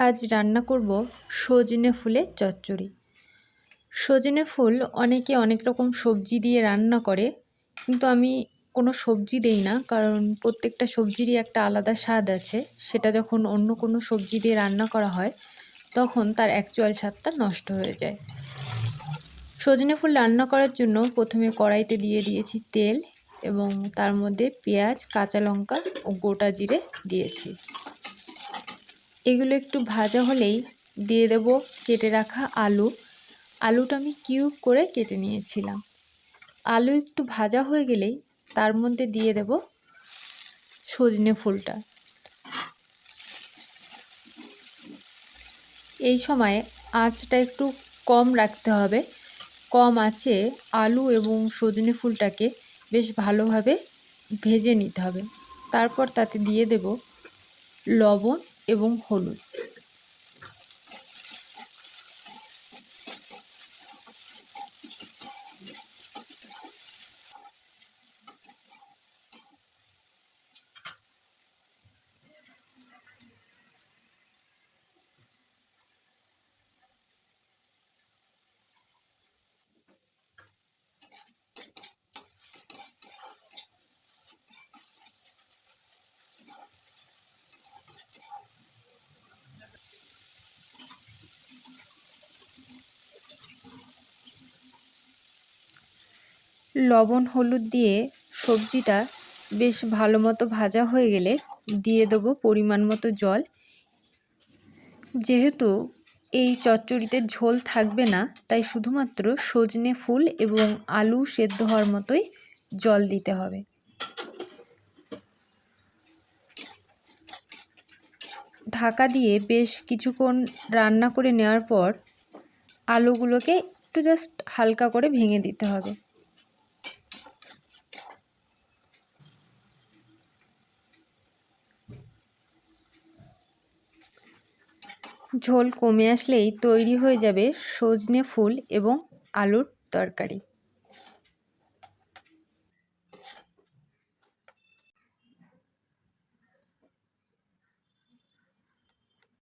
আজ রান্না করব সজনে ফুলের চচ্চড়ি। সজনে ফুল অনেকে অনেক রকম সবজি দিয়ে রান্না করে, কিন্তু আমি কোনো সবজি দেই না, কারণ প্রত্যেকটা সবজিরই একটা আলাদা স্বাদ আছে। সেটা যখন অন্য কোনো সবজি দিয়ে রান্না করা হয় তখন তার অ্যাকচুয়াল স্বাদটা নষ্ট হয়ে যায়। সজনে ফুল রান্না করার জন্য প্রথমে কড়াইতে দিয়ে দিয়েছি তেল এবং তার মধ্যে পেঁয়াজ, কাঁচা লঙ্কা ও গোটা জিরে দিয়েছি। এগুলো একটু ভাজা হলেই দিয়ে দেব কেটে রাখা আলু। আলুটা আমি কিউব করে কেটে নিয়েছিলাম। আলু একটু ভাজা হয়ে গেলেই তার মধ্যে দিয়ে দেব সজনে ফুলটা। এই সময় আঁচটা একটু কম রাখতে হবে। কম আঁচে আলু এবং সজনে ফুলটাকে বেশ ভালোভাবে ভেজে নিতে হবে। তারপর তাতে দিয়ে দেব লবণ এবং হলুদ। লবণ হলুদ দিয়ে সবজিটা বেশ ভালো মতো ভাজা হয়ে গেলে দিয়ে দেবো পরিমাণ মতো জল। যেহেতু এই চচ্চড়িতে ঝোল থাকবে না, তাই শুধুমাত্র সজনে ফুল এবং আলু সেদ্ধ হওয়ার মতোই জল দিতে হবে। ঢাকা দিয়ে বেশ কিছুক্ষণ রান্না করে নেওয়ার পর আলুগুলোকে একটু জাস্ট হালকা করে ভেঙে দিতে হবে। ঝোল কমে আসলেই তৈরি হয়ে যাবে সজনে ফুল এবং আলুর তরকারি।